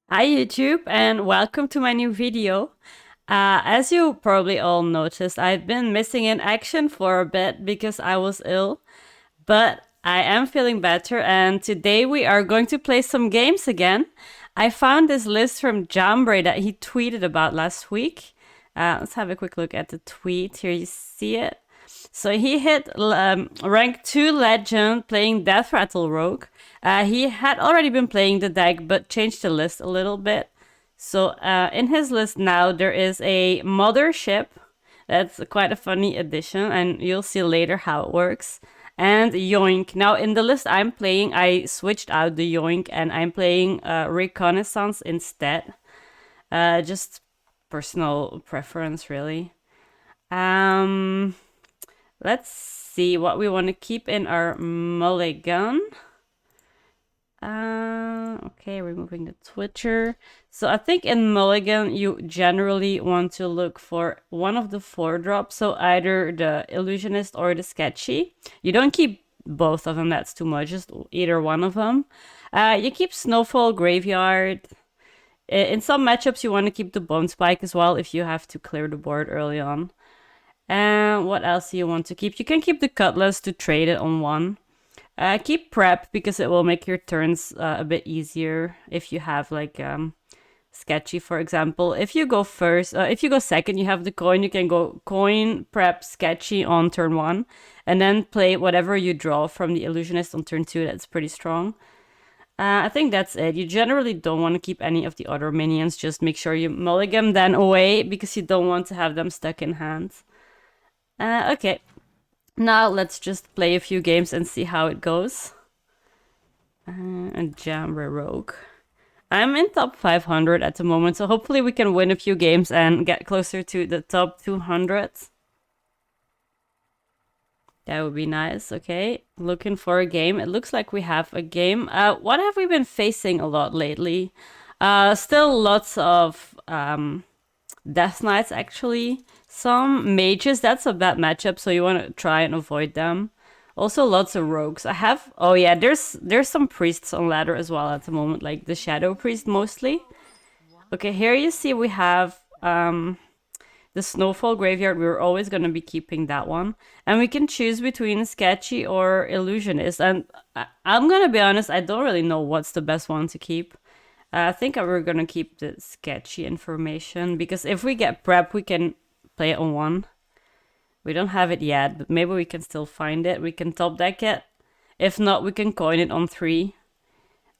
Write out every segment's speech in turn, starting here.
Hi YouTube and welcome to my new video. As you probably all noticed, I've been missing in action for a bit because I was ill, but I am feeling better and today we are going to play some games again. I found this list from Jambre that he tweeted about last week. Let's have a quick look at the tweet. Here you see it. So he hit rank 2 legend playing Deathrattle Rogue. He had already been playing the deck but changed the list a little bit. So in his list now there is a Mothership. That's quite a funny addition and you'll see later how it works. And Yoink. Now in the list I'm playing, I switched out the Yoink and I'm playing Reconnaissance instead. Just personal preference really. Let's see what we want to keep in our Mulligan. Okay, removing the Twitcher. So I think in Mulligan, you generally want to look for one of the 4-drops. So either the Illusionist or the Sketchy. You don't keep both of them, that's too much. Just either one of them. You keep Snowfall Graveyard. In some matchups, you want to keep the Bone Spike as well if you have to clear the board early on. And what else do you want to keep? You can keep the Cutlass to trade it on one. Keep Prep because it will make your turns a bit easier if you have like Sketchy, for example. If you go first, if you go second, you have the coin. You can go coin, Prep, Sketchy on turn 1, and then play whatever you draw from the Illusionist on turn 2. That's pretty strong. I think that's it. You generally don't want to keep any of the other minions. Just make sure you mulligan them away because you don't want to have them stuck in hand. Okay, now let's just play a few games and see how it goes. And Jambre Rogue. I'm in top 500 at the moment, so hopefully we can win a few games and get closer to the top 200. That would be nice. Okay, looking for a game. It looks like we have a game. What have we been facing a lot lately? Still lots of Death Knights, actually. Some mages, that's a bad matchup, so you want to try and avoid them. Also lots of rogues. I have, oh yeah, there's some priests on ladder as well at the moment, like the Shadow Priest mostly. Okay, here you see we have the Snowfall Graveyard. We're always going to be keeping that one. And we can choose between Sketchy or Illusionist. And I'm going to be honest, I don't really know what's the best one to keep. I think we're going to keep the Sketchy information, because if we get Prep, we can play it on 1. We don't have it yet, but maybe we can still find it. We can top deck it. If not, we can coin it on 3.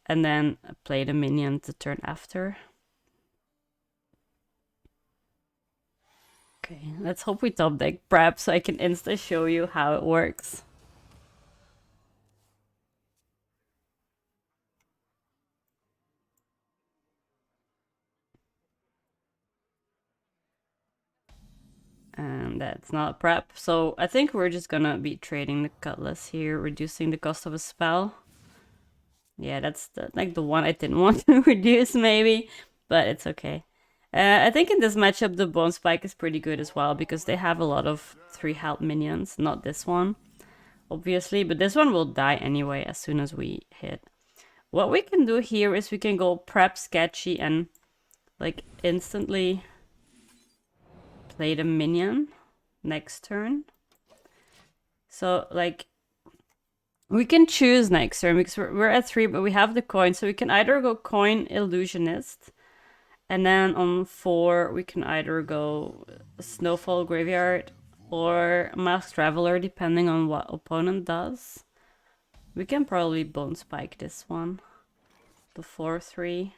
And then play the minion the turn after. Okay, let's hope we top deck Prep so I can insta show you how it works. And that's not Prep, so I think we're just gonna be trading the Cutlass here, reducing the cost of a spell. Yeah, that's like the one I didn't want to reduce maybe, but it's okay. I think in this matchup the Bone Spike is pretty good as well, because they have a lot of 3 health minions, not this one, obviously, but this one will die anyway as soon as we hit. What we can do here is we can go Prep Sketchy and like instantly play the minion next turn. So like we can choose next turn because we're at 3, but we have the coin, so we can either go coin Illusionist, and then on 4 we can either go Snowfall Graveyard or Masked Traveler, depending on what opponent does. We can probably Bone Spike this one, the 4/3.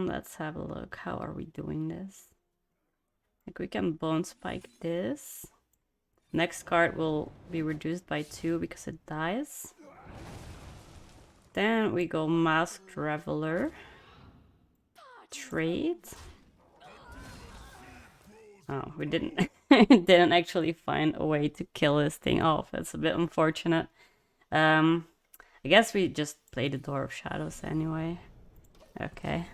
Let's have a look. How are we doing this? Like we can Bone Spike this. Next card will be reduced by 2 because it dies. Then we go Masked Traveler. Trade. Oh, we didn't didn't actually find a way to kill this thing off. That's a bit unfortunate. I guess we just play the Door of Shadows anyway. Okay.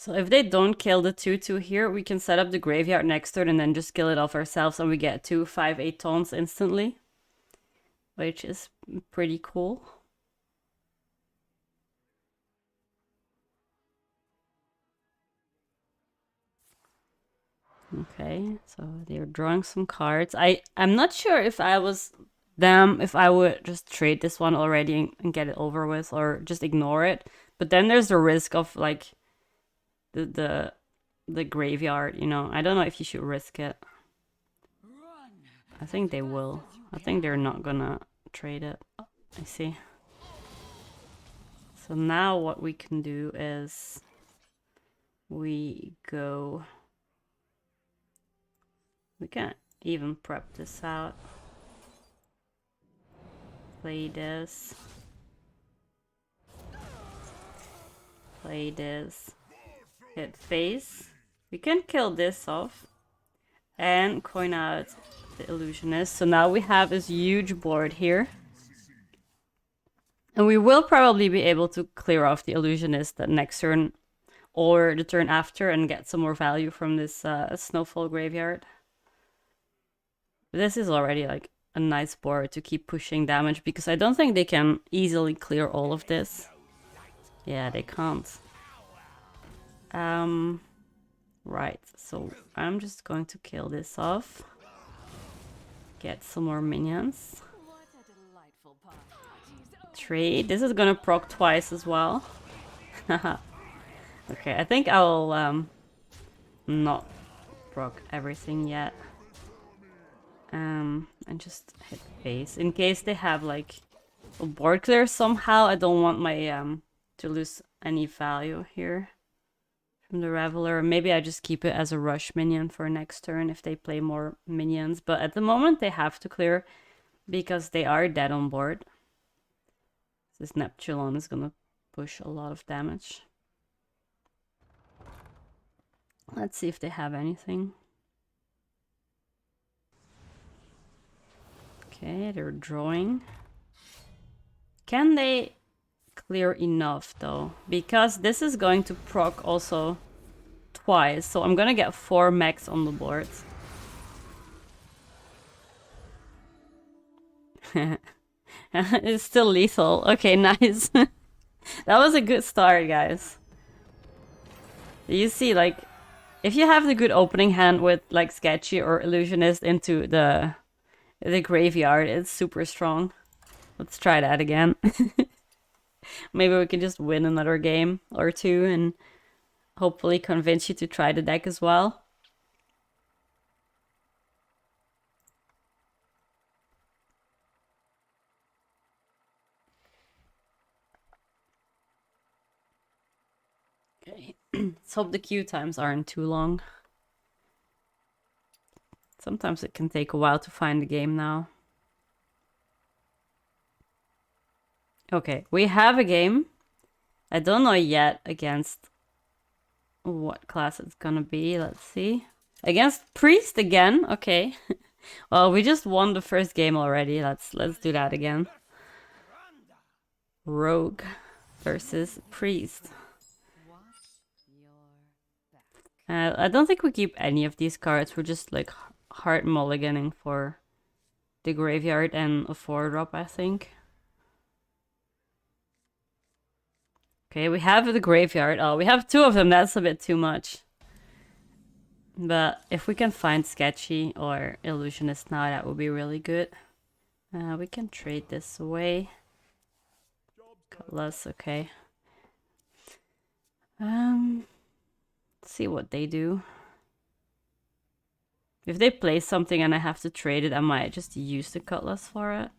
So if they don't kill the 2/2 here, we can set up the graveyard next turn and then just kill it off ourselves, and we get 2 5/8 taunts instantly, which is pretty cool. Okay, so they're drawing some cards. I'm not sure if I was them, if I would just trade this one already and get it over with, or just ignore it. But then there's the risk of like the graveyard, you know. I don't know if you should risk it. I think they will. I think they're not gonna trade it. Oh, I see. So now what we can do is we can even prep this out. Play this. Play this. Hit face. We can kill this off. And coin out the illusionist. So now we have this huge board here. And we will probably be able to clear off the illusionist the next turn or the turn after and get some more value from this snowfall graveyard. This is already like a nice board to keep pushing damage because I don't think they can easily clear all of this. Yeah, they can't. Right, so I'm just going to kill this off. Get some more minions. Trade. This is gonna proc twice as well. Okay, I think I'll not proc everything yet. And just hit face in case they have like a board clear somehow. I don't want my to lose any value here from the Reveler. Maybe I just keep it as a rush minion for next turn if they play more minions. But at the moment they have to clear because they are dead on board. This Neptulon is gonna push a lot of damage. Let's see if they have anything. Okay, they're drawing. Can they clear enough though? Because this is going to proc also twice, so I'm gonna get 4 mechs on the board. It's still lethal. Okay, nice. That was a good start, guys. You see, like, if you have the good opening hand with like Sketchy or Illusionist into the graveyard, it's super strong. Let's try that again. Maybe we can just win another game or two and hopefully convince you to try the deck as well. Okay, let's hope the queue times aren't too long. Sometimes it can take a while to find the game now. Okay, we have a game. I don't know yet against what class it's gonna be. Let's see. Against Priest again. Okay. Well, we just won the first game already. Let's do that again. Rogue versus Priest. I don't think we keep any of these cards. We're just like hard mulliganing for the graveyard and a 4-drop, I think. Okay, we have the graveyard. Oh, we have 2 of them. That's a bit too much. But if we can find Sketchy or Illusionist now, that would be really good. We can trade this away. Cutlass, okay. Let's see what they do. If they play something and I have to trade it, I might just use the Cutlass for it.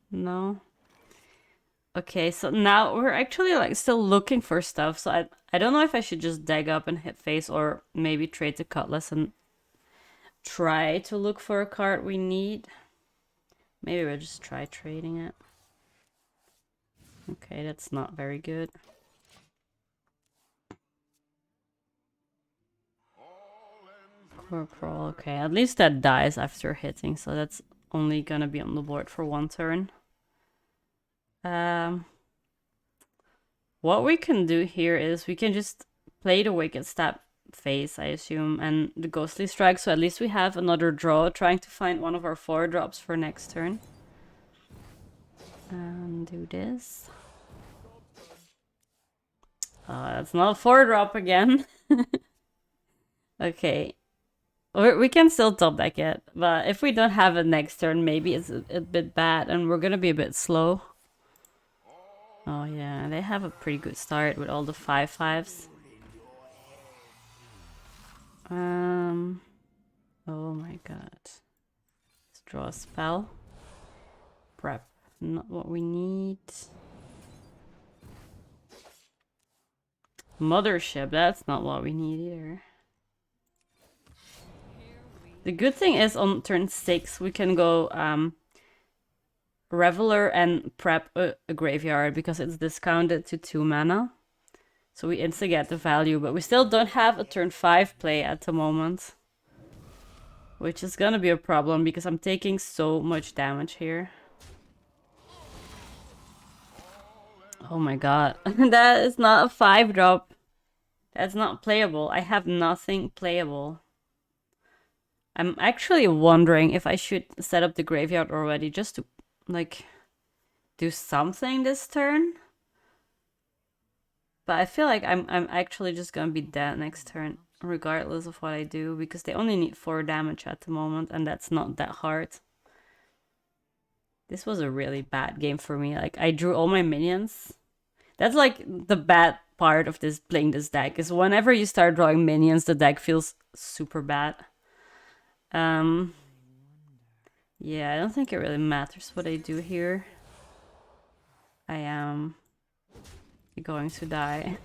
No. Okay, so now we're actually like still looking for stuff. So I don't know if I should just dig up and hit face or maybe trade the Cutlass and try to look for a card we need. Maybe we'll just try trading it. Okay, that's not very good. Core Crawl, okay, at least that dies after hitting, so that's only gonna be on the board for 1 turn. What we can do here is we can just play the Wicked Stab face, I assume, and the Ghostly Strike, so at least we have another draw, trying to find one of our 4-drops for next turn. And do this. That's not a 4-drop again. Okay. Or we can still top deck it, but if we don't have it next turn, maybe it's a bit bad, and we're gonna be a bit slow. Oh yeah, they have a pretty good start with all the 5/5s. Oh my god. Let's draw a spell. Prep. Not what we need. Mothership, that's not what we need either. The good thing is on turn 6 we can go Reveler and prep a graveyard because it's discounted to 2 mana. So we instantly get the value, but we still don't have a turn 5 play at the moment. Which is gonna be a problem because I'm taking so much damage here. Oh my god. That is not a 5-drop. That's not playable. I have nothing playable. I'm actually wondering if I should set up the graveyard already just to, like, do something this turn. But I feel like I'm actually just gonna be dead next turn, regardless of what I do, because they only need 4 damage at the moment, and that's not that hard. This was a really bad game for me. Like, I drew all my minions. That's like the bad part of this playing this deck, is whenever you start drawing minions, the deck feels super bad. Yeah, I don't think it really matters what I do here. I am going to die.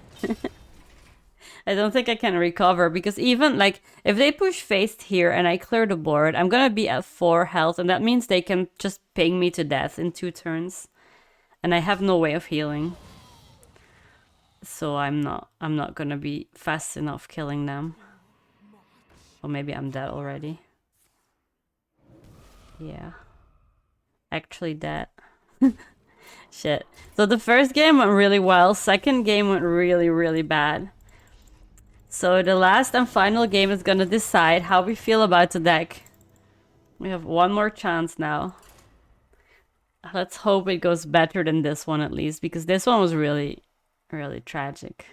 I don't think I can recover, because even like if they push faced here and I clear the board, I'm gonna be at 4 health, and that means they can just ping me to death in 2 turns, and I have no way of healing. So I'm not gonna be fast enough killing them. Or maybe I'm dead already. Yeah. Actually dead. Shit. So the first game went really well. Second game went really, really bad. So the last and final game is gonna decide how we feel about the deck. We have one more chance now. Let's hope it goes better than this one at least, because this one was really, really tragic.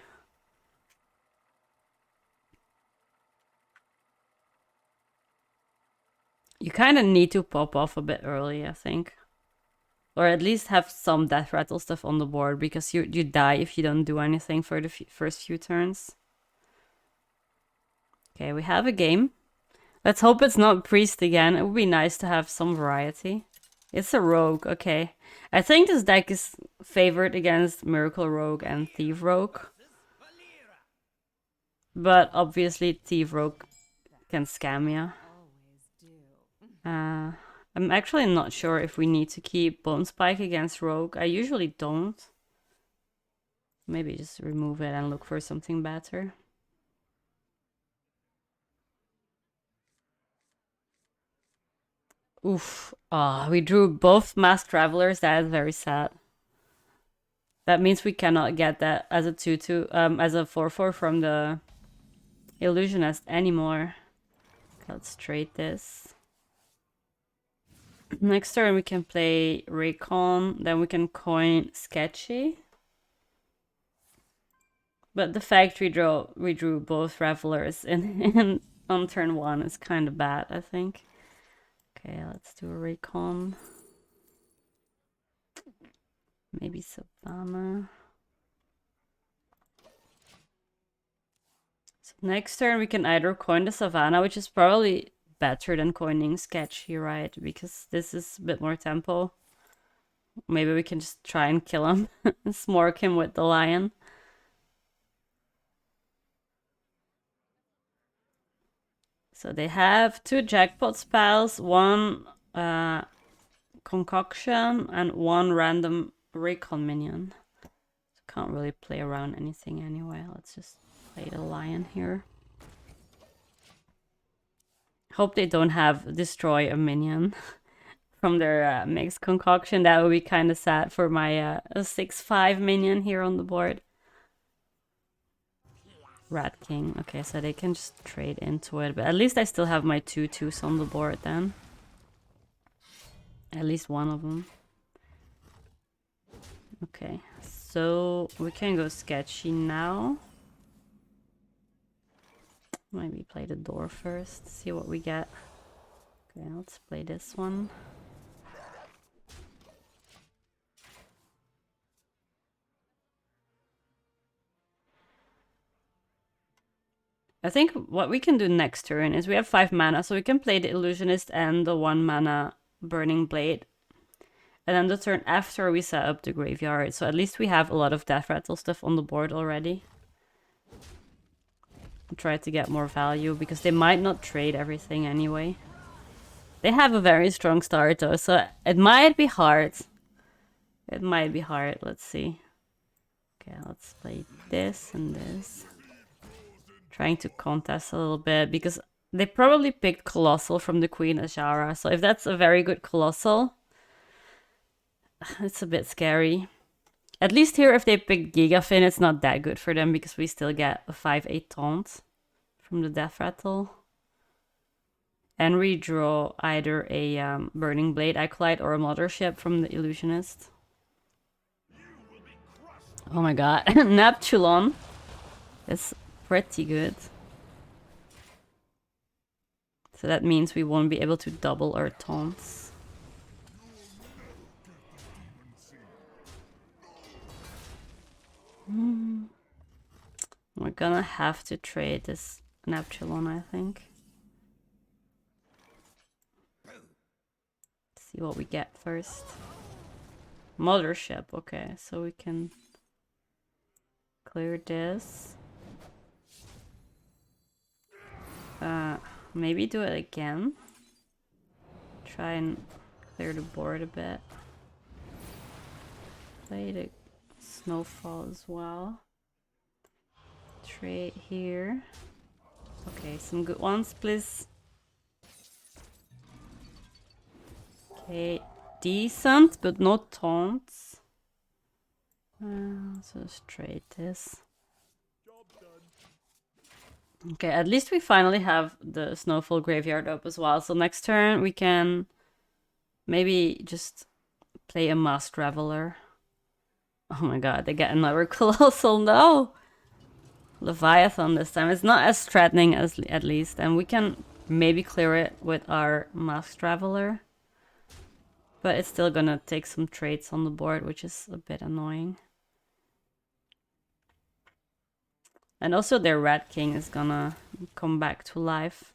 You kind of need to pop off a bit early, I think. Or at least have some Deathrattle stuff on the board, because you die if you don't do anything for the first few turns. Okay, we have a game. Let's hope it's not Priest again. It would be nice to have some variety. It's a Rogue, okay. I think this deck is favored against Miracle Rogue and Thief Rogue. But obviously Thief Rogue can scam you. I'm actually not sure if we need to keep Bone Spike against Rogue. I usually don't. Maybe just remove it and look for something better. Oof. Ah, we drew both Masked Travelers. That is very sad. That means we cannot get that as a 2/2, as a 4/4 from the Illusionist anymore. Let's trade this. Next turn we can play Recon, then we can coin Sketchy. But the fact we drew both Revelers in on turn 1 is kind of bad, I think. Okay, let's do a Recon. Maybe Savannah. So next turn we can either coin the Savannah, which is probably better than coining Sketchy, right? Because this is a bit more tempo. Maybe we can just try and kill him and smork him with the lion. So they have 2 jackpot spells, 1 concoction, and 1 random recon minion. Can't really play around anything anyway. Let's just play the lion here. Hope they don't have destroy a minion from their mixed concoction. That would be kind of sad for my 6/5 minion here on the board. Rat King. Okay, so they can just trade into it. But at least I still have my 2/2s on the board then. At least one of them. Okay, so we can go Sketchy now. Maybe play the door first, see what we get. Okay, let's play this one. I think what we can do next turn is we have 5 mana, so we can play the Illusionist and the 1 mana Burning Blade. And then the turn after we set up the graveyard, so at least we have a lot of Deathrattle stuff on the board already. Try to get more value, because they might not trade everything anyway. They have a very strong start though, so it might be hard. It might be hard, let's see. Okay, let's play this and this. Trying to contest a little bit, because they probably picked Colossal from the Queen Azara, so if that's a very good Colossal, it's a bit scary. At least here, if they pick Gigafin, it's not that good for them, because we still get a 5/8 taunt from the Deathrattle. And redraw either a Burning Blade Acolyte or a Mothership from the Illusionist. Oh my god, Neptulon is pretty good. So that means we won't be able to double our taunts. We're gonna have to trade this Neptulon, I think. See what we get first. Mothership, okay, so we can clear this. Maybe do it again. Try and clear the board a bit. Play the Snowfall as well. Trade here. Okay, some good ones, please. Okay, decent, but not taunts. So let's trade this. Okay, at least we finally have the Snowfall Graveyard up as well. So next turn we can maybe just play a Masked Reveler. Oh my god, they get another Colossal, no! Leviathan this time. It's not as threatening as at least, and we can maybe clear it with our Masked Reveler. But it's still gonna take some traits on the board, which is a bit annoying. And also their Rat King is gonna come back to life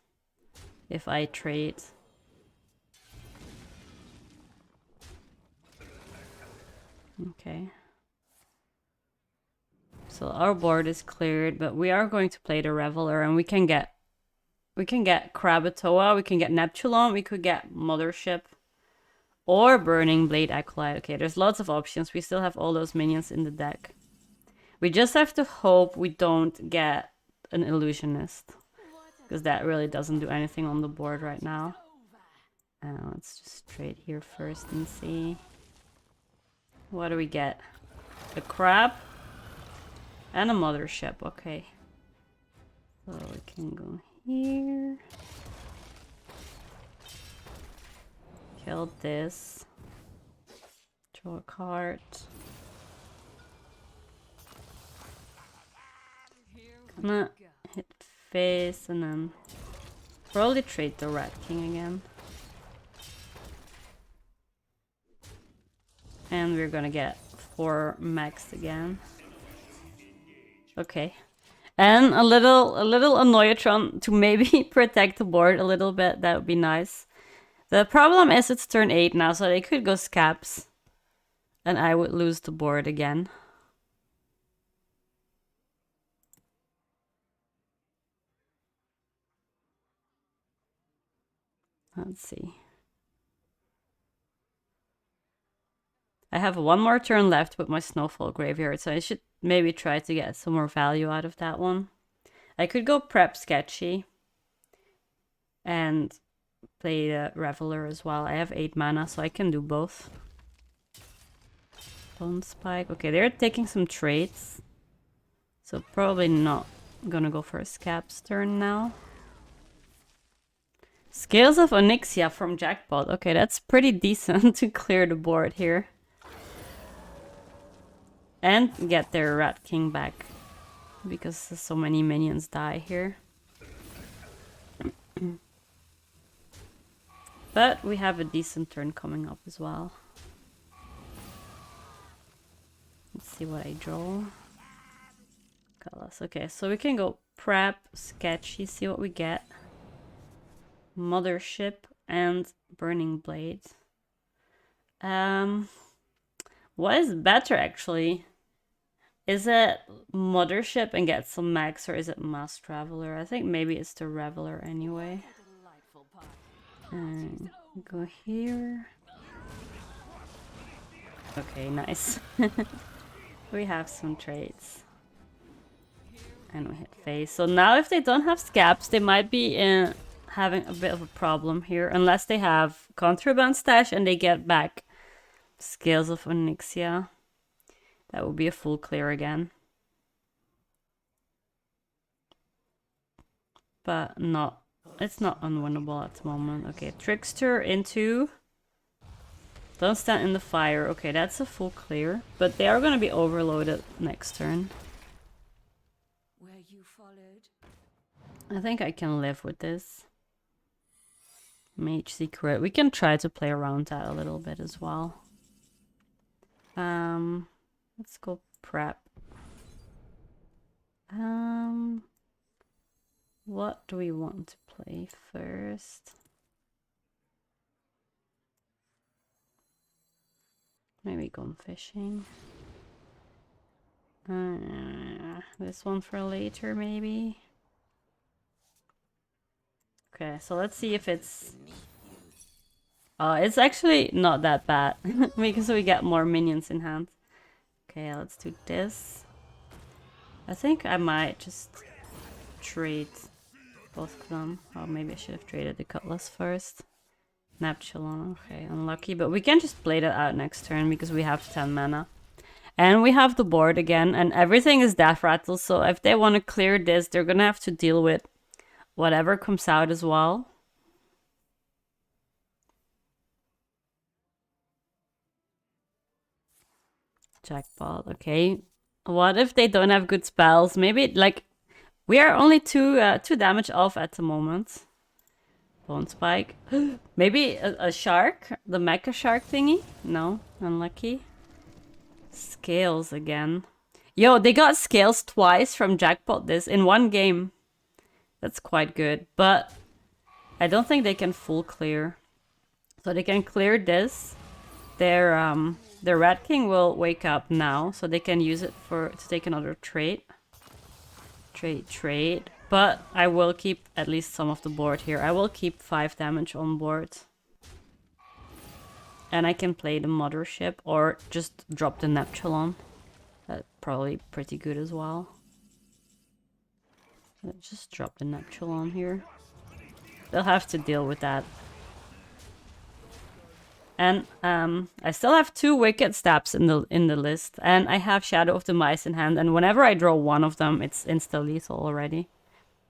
if I trade. Okay. So our board is cleared, but we are going to play the Reveler, and we can get Crabatoa, we can get Neptulon, we could get Mothership, or Burning Blade Acolyte. Okay, there's lots of options. We still have all those minions in the deck. We just have to hope we don't get an Illusionist, because that really doesn't do anything on the board right now. Let's just trade here first and see. What do we get? A crab and a Mothership. Okay. So we can go here. Kill this. Draw a card. Gonna hit face and then probably trade the Rat King again. And we're gonna get 4 max again. Okay. And a little Annoyatron to maybe protect the board a little bit. That would be nice. The problem is it's turn 8 now, so they could go Scaps. And I would lose the board again. Let's see. I have one more turn left with my Snowfall Graveyard, so I should maybe try to get some more value out of that one. I could go prep Sketchy and play the Reveler as well. I have 8 mana, so I can do both. Bone Spike. Okay, they're taking some traits, so probably not gonna go for a Scaps turn now. Scales of Onyxia from Jackpot. Okay, that's pretty decent to clear the board here. And get their Rat King back, because so many minions die here. But we have a decent turn coming up as well. Let's see what I draw. Colors. Okay, so we can go prep, sketchy, see what we get. Mothership and burning blade. What is better actually? Is it Mothership and get some max, or is it Mass Traveler? I think maybe it's the Reveler anyway. Go here. Okay, nice. We have some traits. And we hit face. So now if they don't have scabs, they might be having a bit of a problem here. Unless they have Contraband Stash and they get back Scales of Onyxia. That would be a full clear again. But not, it's not unwinnable at the moment. Okay, Trickster into... Don't stand in the fire. Okay, that's a full clear. But they are going to be overloaded next turn. I think I can live with this. Mage Secret. We can try to play around that a little bit as well. Let's go prep. What do we want to play first? Maybe go fishing. This one for later, maybe. Okay, so let's see if it's... it's actually not that bad because we get more minions in hand. Okay, let's do this. I think I might just trade both of them. Oh, maybe I should have traded the Cutlass first. Neptulon, okay, unlucky. But we can just play that out next turn because we have 10 mana. And we have the board again, and everything is Deathrattle, so if they want to clear this, they're gonna have to deal with whatever comes out as well. Jackpot, okay. What if they don't have good spells? Maybe, like, we are only two damage off at the moment. Bone Spike. Maybe a shark? The Mecha Shark thingy? No, unlucky. Scales again. Yo, they got Scales twice from Jackpot this in one game. That's quite good, but I don't think they can full clear. So they can clear this. Their Rat King will wake up now, so they can use it to take another trade. Trade. But I will keep at least some of the board here. I will keep 5 damage on board. And I can play the Mothership or just drop the Neptulon. That's probably pretty good as well. Let's just drop the Neptulon here. They'll have to deal with that. And I still have 2 Wicked Stabs in the list. And I have Shadow of the Mice in hand. And whenever I draw one of them, it's insta-lethal already.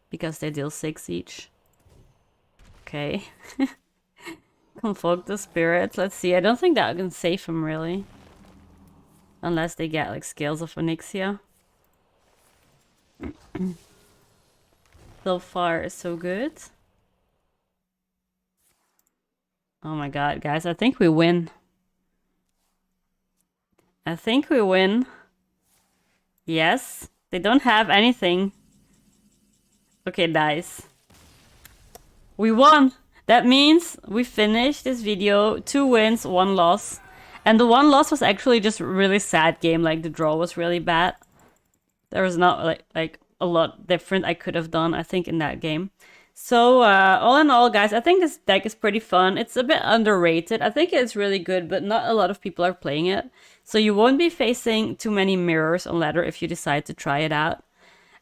Because they deal 6 each. Okay. Convoke the spirits. Let's see. I don't think that can save him, really. Unless they get, like, Scales of Onyxia. So far, so good. Oh my god, guys. I think we win. I think we win. Yes. They don't have anything. Okay, dice. We won! That means we finished this video. 2 wins, 1 loss. And the 1 loss was actually just a really sad game. Like, the draw was really bad. There was not, like a lot different I could have done, I think, in that game. So, all in all, guys, I think this deck is pretty fun. It's a bit underrated. I think it's really good, but not a lot of people are playing it. So you won't be facing too many mirrors on ladder if you decide to try it out.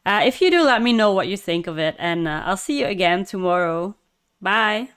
If you do, let me know what you think of it. And I'll see you again tomorrow. Bye!